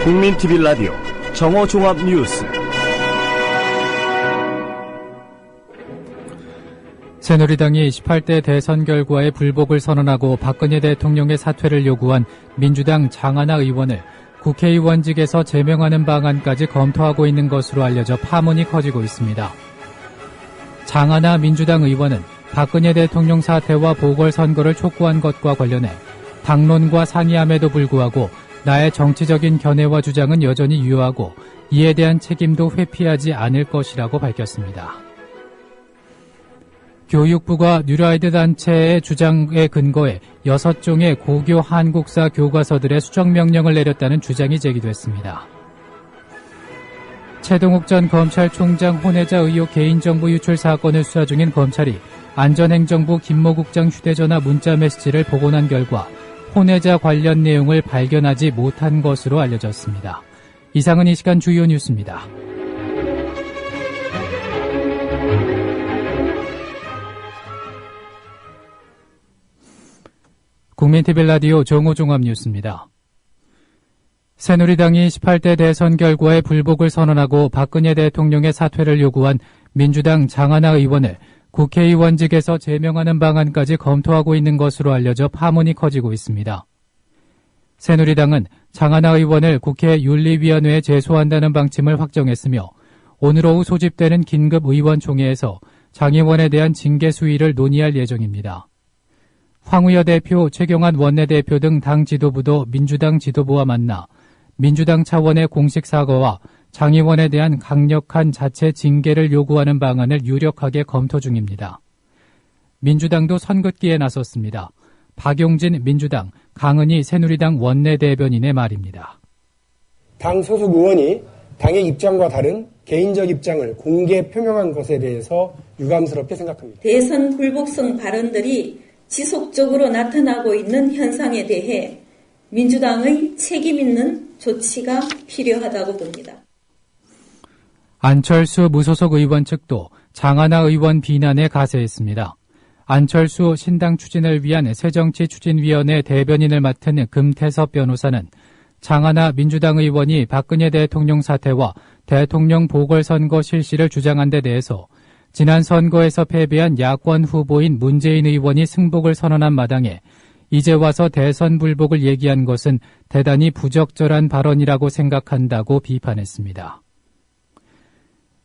국민TV 라디오 정오종합뉴스. 새누리당이 18대 대선 결과에 불복을 선언하고 박근혜 대통령의 사퇴를 요구한 민주당 장하나 의원을 국회의원직에서 제명하는 방안까지 검토하고 있는 것으로 알려져 파문이 커지고 있습니다. 장하나 민주당 의원은 박근혜 대통령 사퇴와 보궐선거를 촉구한 것과 관련해 당론과 상의함에도 불구하고 나의 정치적인 견해와 주장은 여전히 유효하고 이에 대한 책임도 회피하지 않을 것이라고 밝혔습니다. 교육부가 뉴라이드 단체의 주장에 근거해 6종의 고교 한국사 교과서들의 수정명령을 내렸다는 주장이 제기됐습니다. 최동욱 전 검찰총장 혼외자 의혹 개인정보 유출 사건을 수사 중인 검찰이 안전행정부 김모 국장 휴대전화 문자메시지를 복원한 결과 혼외자 관련 내용을 발견하지 못한 것으로 알려졌습니다. 이상은 이 시간 주요 뉴스입니다. 국민TV 라디오 정오종합뉴스입니다. 새누리당이 18대 대선 결과에 불복을 선언하고 박근혜 대통령의 사퇴를 요구한 민주당 장하나 의원을 국회의원직에서 제명하는 방안까지 검토하고 있는 것으로 알려져 파문이 커지고 있습니다. 새누리당은 장하나 의원을 국회 윤리위원회에 제소한다는 방침을 확정했으며 오늘 오후 소집되는 긴급 의원총회에서 장 의원에 대한 징계 수위를 논의할 예정입니다. 황우여 대표, 최경환 원내대표 등 당 지도부도 민주당 지도부와 만나 민주당 차원의 공식 사과와 장 의원에 대한 강력한 자체 징계를 요구하는 방안을 유력하게 검토 중입니다. 민주당도 선긋기에 나섰습니다. 박용진 민주당, 강은희 새누리당 원내대변인의 말입니다. 당 소속 의원이 당의 입장과 다른 개인적 입장을 공개 표명한 것에 대해서 유감스럽게 생각합니다. 대선 불복성 발언들이 지속적으로 나타나고 있는 현상에 대해 민주당의 책임 있는 조치가 필요하다고 봅니다. 안철수 무소속 의원 측도 장하나 의원 비난에 가세했습니다. 안철수 신당 추진을 위한 새정치추진위원회 대변인을 맡은 금태섭 변호사는 장하나 민주당 의원이 박근혜 대통령 사퇴와 대통령 보궐선거 실시를 주장한 데 대해서 지난 선거에서 패배한 야권 후보인 문재인 의원이 승복을 선언한 마당에 이제 와서 대선 불복을 얘기한 것은 대단히 부적절한 발언이라고 생각한다고 비판했습니다.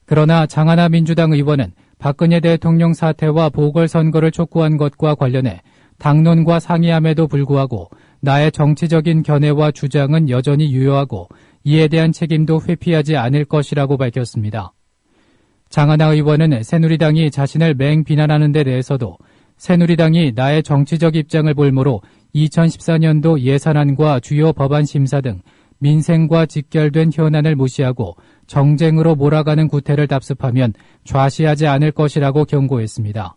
그러나 장하나 민주당 의원은 박근혜 대통령 사퇴와 보궐선거를 촉구한 것과 관련해 당론과 상의함에도 불구하고 나의 정치적인 견해와 주장은 여전히 유효하고 이에 대한 책임도 회피하지 않을 것이라고 밝혔습니다. 장하나 의원은 새누리당이 자신을 맹비난하는 데 대해서도 새누리당이 나의 정치적 입장을 볼모로 2014년도 예산안과 주요 법안 심사 등 민생과 직결된 현안을 무시하고 정쟁으로 몰아가는 구태를 답습하면 좌시하지 않을 것이라고 경고했습니다.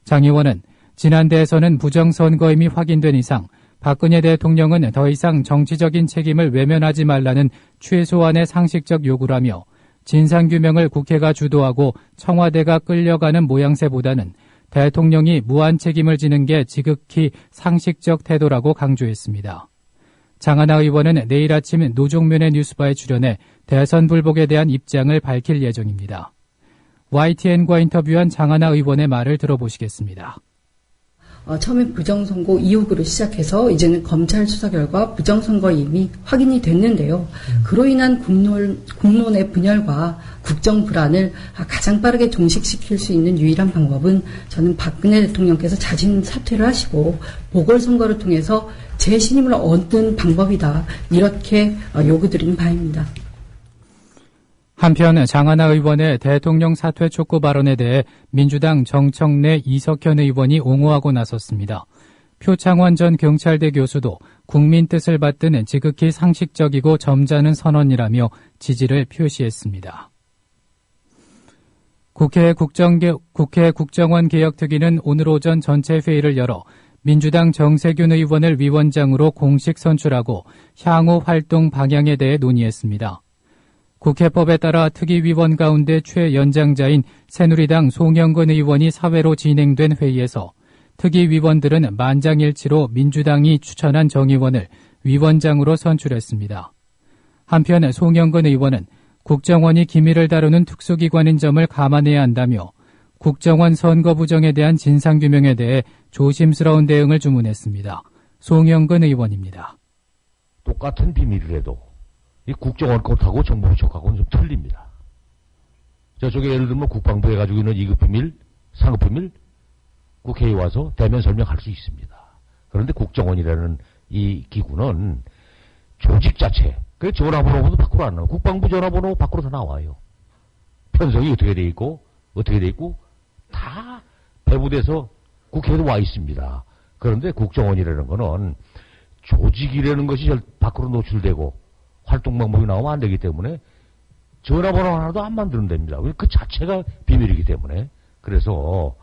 장 의원은 지난 대선은 부정선거임이 확인된 이상 박근혜 대통령은 더 이상 정치적인 책임을 외면하지 말라는 최소한의 상식적 요구라며 진상규명을 국회가 주도하고 청와대가 끌려가는 모양새보다는 대통령이 무한 책임을 지는 게 지극히 상식적 태도라고 강조했습니다. 장하나 의원은 내일 아침 노종면의 뉴스바에 출연해 대선 불복에 대한 입장을 밝힐 예정입니다. YTN과 인터뷰한 장하나 의원의 말을 들어보시겠습니다. 처음에 부정선거 의혹으로 시작해서 이제는 검찰 수사 결과 부정선거 이미 확인이 됐는데요. 그로 인한 국론의 분열과 국정 불안을 가장 빠르게 종식시킬 수 있는 유일한 방법은 저는 박근혜 대통령께서 자진 사퇴를 하시고 보궐선거를 통해서 재신임을 얻는 방법이다. 이렇게 요구드리는 바입니다. 한편 장하나 의원의 대통령 사퇴 촉구 발언에 대해 민주당 정청래 이석현 의원이 옹호하고 나섰습니다. 표창원 전 경찰대 교수도 국민 뜻을 받든 지극히 상식적이고 점잖은 선언이라며 지지를 표시했습니다. 국회 국정원 개혁특위는 오늘 오전 전체 회의를 열어 민주당 정세균 의원을 위원장으로 공식 선출하고 향후 활동 방향에 대해 논의했습니다. 국회법에 따라 특위위원 가운데 최연장자인 새누리당 송영근 의원이 사회로 진행된 회의에서 특위위원들은 만장일치로 민주당이 추천한 정 의원을 위원장으로 선출했습니다. 한편 송영근 의원은 국정원이 기밀을 다루는 특수기관인 점을 감안해야 한다며 국정원 선거 부정에 대한 진상규명에 대해 조심스러운 대응을 주문했습니다. 송영근 의원입니다. 똑같은 비밀이라도 이 국정원 것하고 정부 쪽하고는 좀 틀립니다. 저쪽에 예를 들면 국방부에 가지고 있는 2급 비밀, 상급 비밀 국회에 와서 대면 설명할 수 있습니다. 그런데 국정원이라는 이 기구는 조직 자체, 그 전화번호도 밖으로 안 나와요. 국방부 전화번호 밖으로 다 나와요. 편성이 어떻게 돼 있고 다 배부돼서 국회에도 와 있습니다. 그런데 국정원이라는 거는 조직이라는 것이 밖으로 노출되고 활동 방법이 나오면 안 되기 때문에 전화번호 하나도 안 만들면 됩니다. 그 자체가 비밀이기 때문에. 그래서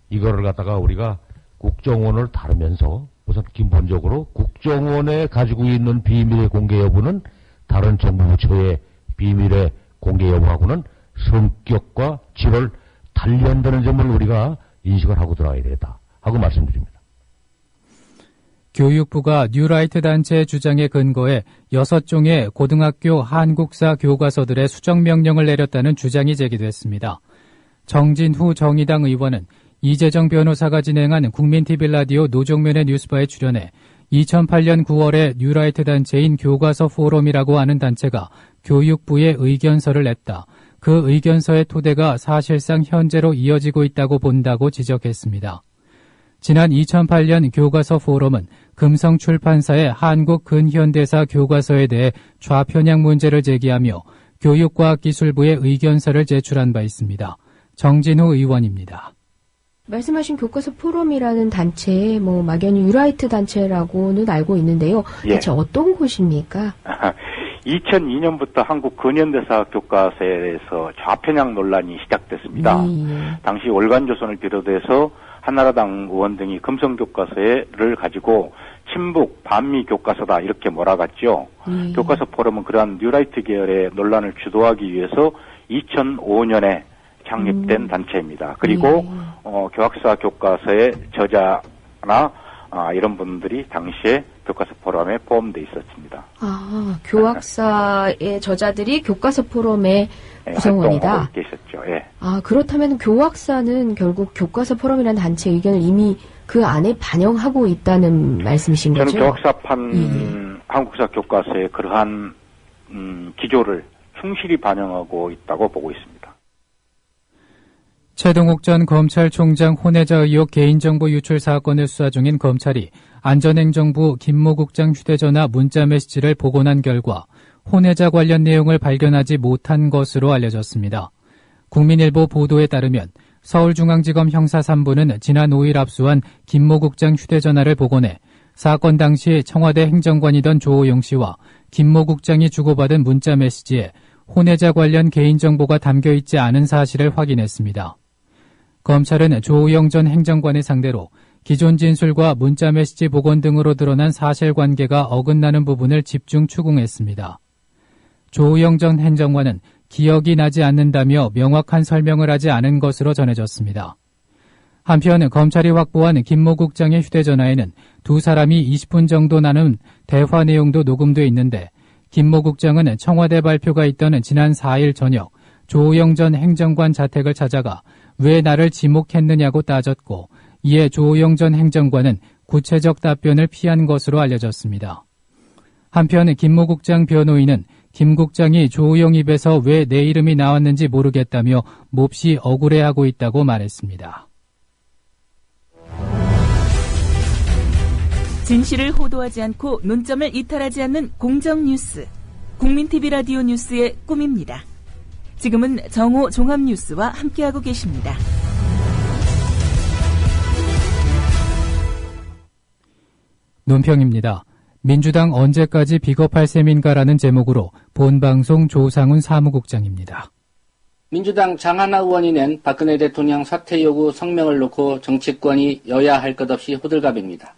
이거를 갖다가 우리가 국정원을 다루면서 우선 기본적으로 국정원에 가지고 있는 비밀의 공개 여부는 다른 정부 부처의 비밀의 공개 여부하고는 성격과 질을 달리한다는 점을 우리가 인식을 하고 들어가야 되겠다 하고 말씀드립니다. 교육부가 뉴라이트 단체의 주장에 근거해 6종의 고등학교 한국사 교과서들의 수정 명령을 내렸다는 주장이 제기됐습니다. 정진후 정의당 의원은 이재정 변호사가 진행한 국민TV 라디오 노종면의 뉴스바에 출연해 2008년 9월에 뉴라이트 단체인 교과서 포럼이라고 하는 단체가 교육부에 의견서를 냈다. 그 의견서의 토대가 사실상 현재로 이어지고 있다고 본다고 지적했습니다. 지난 2008년 교과서 포럼은 금성출판사의 한국 근현대사 교과서에 대해 좌편향 문제를 제기하며 교육과학기술부에 의견서를 제출한 바 있습니다. 정진호 의원입니다. 말씀하신 교과서 포럼이라는 단체, 막연히 뉴라이트 단체라고는 알고 있는데요. 대체 어떤 곳입니까? 2002년부터 한국 근현대사 교과서에 대해서 좌편향 논란이 시작됐습니다. 당시 월간조선을 비롯해서 한나라당 의원 등이 금성교과서를 가지고 친북, 반미 교과서다 이렇게 몰아갔죠. 교과서 포럼은 그러한 뉴라이트 계열의 논란을 주도하기 위해서 2005년에 창립된 단체입니다. 그리고 교학사 교과서의 저자나 이런 분들이 당시에 교과서 포럼에 포함되어 있었습니다. 교학사의 저자들이 교과서 포럼의 구성원이다. 계셨죠. 그렇다면 교학사는 결국 교과서 포럼이라는 단체 의견을 이미 그 안에 반영하고 있다는 말씀이신 거죠? 저는 교학사판 한국사 교과서의 그러한 기조를 충실히 반영하고 있다고 보고 있습니다. 최동욱 전 검찰총장 혼외자 의혹 개인정보 유출 사건을 수사 중인 검찰이 안전행정부 김모 국장 휴대전화 문자메시지를 복원한 결과 혼외자 관련 내용을 발견하지 못한 것으로 알려졌습니다. 국민일보 보도에 따르면 서울중앙지검 형사 3부는 지난 5일 압수한 김모 국장 휴대전화를 복원해 사건 당시 청와대 행정관이던 조호영 씨와 김모 국장이 주고받은 문자메시지에 혼외자 관련 개인정보가 담겨있지 않은 사실을 확인했습니다. 검찰은 조호영 전 행정관을 상대로 기존 진술과 문자메시지 복원 등으로 드러난 사실관계가 어긋나는 부분을 집중 추궁했습니다. 조호영 전 행정관은 기억이 나지 않는다며 명확한 설명을 하지 않은 것으로 전해졌습니다. 한편 검찰이 확보한 김모 국장의 휴대전화에는 두 사람이 20분 정도 나눈 대화 내용도 녹음돼 있는데 김모 국장은 청와대 발표가 있던 지난 4일 저녁 조호영 전 행정관 자택을 찾아가 왜 나를 지목했느냐고 따졌고 이에 조호영 전 행정관은 구체적 답변을 피한 것으로 알려졌습니다. 한편 김모 국장 변호인은 김 국장이 조호영 입에서 왜 내 이름이 나왔는지 모르겠다며 몹시 억울해하고 있다고 말했습니다. 진실을 호도하지 않고 논점을 이탈하지 않는 공정뉴스. 국민TV 라디오 뉴스의 꿈입니다. 지금은 정오 종합뉴스와 함께하고 계십니다. 논평입니다. 민주당 언제까지 비겁할 셈인가라는 제목으로 본방송 조상훈 사무국장입니다. 민주당 장하나 의원이 낸 박근혜 대통령 사퇴 요구 성명을 놓고 정치권이 여야 할 것 없이 호들갑입니다.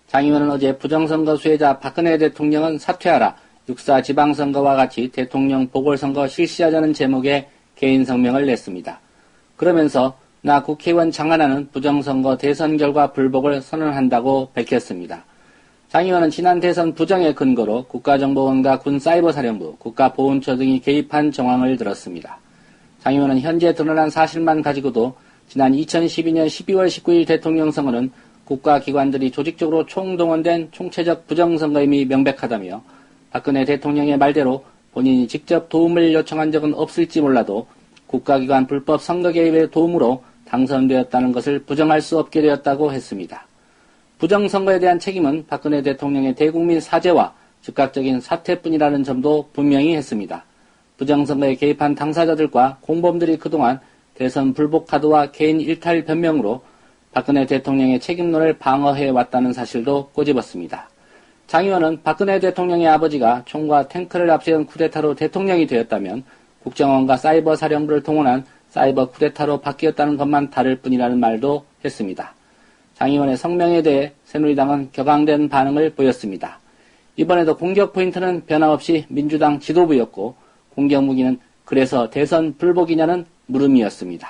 장 의원은 어제 부정선거 수혜자 박근혜 대통령은 사퇴하라, 6.4 지방선거와 같이 대통령 보궐선거 실시하자는 제목의 개인 성명을 냈습니다. 그러면서 나 국회의원 장하나는 부정선거 대선 결과 불복을 선언한다고 밝혔습니다. 장 의원은 지난 대선 부정의 근거로 국가정보원과 군사이버사령부, 국가보훈처 등이 개입한 정황을 들었습니다. 장 의원은 현재 드러난 사실만 가지고도 지난 2012년 12월 19일 대통령 선거는 국가기관들이 조직적으로 총동원된 총체적 부정선거임이 명백하다며 박근혜 대통령의 말대로 본인이 직접 도움을 요청한 적은 없을지 몰라도 국가기관 불법 선거 개입의 도움으로 당선되었다는 것을 부정할 수 없게 되었다고 했습니다. 부정선거에 대한 책임은 박근혜 대통령의 대국민 사죄와 즉각적인 사퇴뿐이라는 점도 분명히 했습니다. 부정선거에 개입한 당사자들과 공범들이 그동안 대선 불복 카드와 개인 일탈 변명으로 박근혜 대통령의 책임론을 방어해왔다는 사실도 꼬집었습니다. 장 의원은 박근혜 대통령의 아버지가 총과 탱크를 앞세운 쿠데타로 대통령이 되었다면 국정원과 사이버 사령부를 동원한 사이버 쿠데타로 바뀌었다는 것만 다를 뿐이라는 말도 했습니다. 장 의원의 성명에 대해 새누리당은 격앙된 반응을 보였습니다. 이번에도 공격 포인트는 변함없이 민주당 지도부였고 공격 무기는 그래서 대선 불복이냐는 물음이었습니다.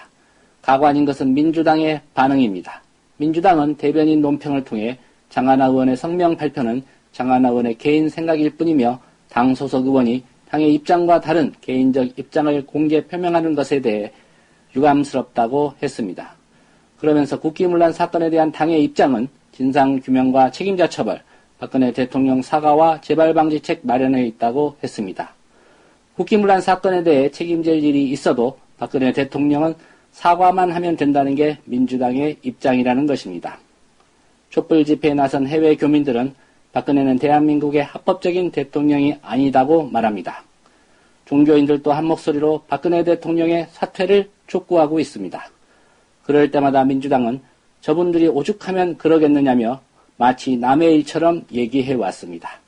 가관인 것은 민주당의 반응입니다. 민주당은 대변인 논평을 통해 장하나 의원의 성명 발표는 장하나 의원의 개인 생각일 뿐이며 당 소속 의원이 당의 입장과 다른 개인적 입장을 공개 표명하는 것에 대해 유감스럽다고 했습니다. 그러면서 국기문란 사건에 대한 당의 입장은 진상규명과 책임자 처벌, 박근혜 대통령 사과와 재발방지책 마련에 있다고 했습니다. 국기문란 사건에 대해 책임질 일이 있어도 박근혜 대통령은 사과만 하면 된다는 게 민주당의 입장이라는 것입니다. 촛불 집회에 나선 해외 교민들은 박근혜는 대한민국의 합법적인 대통령이 아니다고 말합니다. 종교인들도 한 목소리로 박근혜 대통령의 사퇴를 촉구하고 있습니다. 그럴 때마다 민주당은 저분들이 오죽하면 그러겠느냐며 마치 남의 일처럼 얘기해 왔습니다.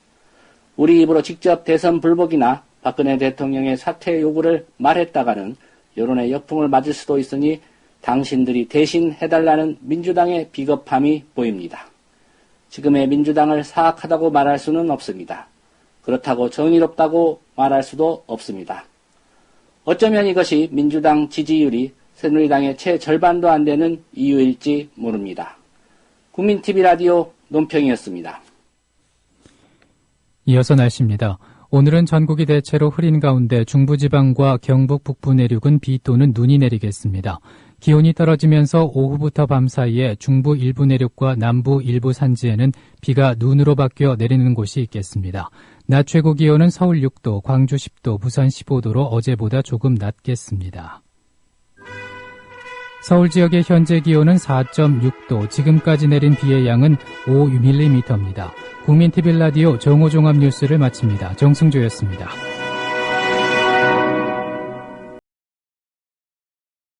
우리 입으로 직접 대선 불복이나 박근혜 대통령의 사퇴 요구를 말했다가는 여론의 역풍을 맞을 수도 있으니 당신들이 대신 해달라는 민주당의 비겁함이 보입니다. 지금의 민주당을 사악하다고 말할 수는 없습니다. 그렇다고 정의롭다고 말할 수도 없습니다. 어쩌면 이것이 민주당 지지율이 새누리당의 채절반도 안 되는 이유일지 모릅니다. 국민TV 라디오 논평이었습니다. 이어서 날씨입니다. 오늘은 전국이 대체로 흐린 가운데 중부지방과 경북 북부 내륙은 비 또는 눈이 내리겠습니다. 기온이 떨어지면서 오후부터 밤 사이에 중부 일부 내륙과 남부 일부 산지에는 비가 눈으로 바뀌어 내리는 곳이 있겠습니다. 낮 최고 기온은 서울 6도, 광주 10도, 부산 15도로 어제보다 조금 낮겠습니다. 서울 지역의 현재 기온은 4.6도, 지금까지 내린 비의 양은 5mm입니다. 국민TV 라디오 정오종합 뉴스를 마칩니다. 정승조였습니다.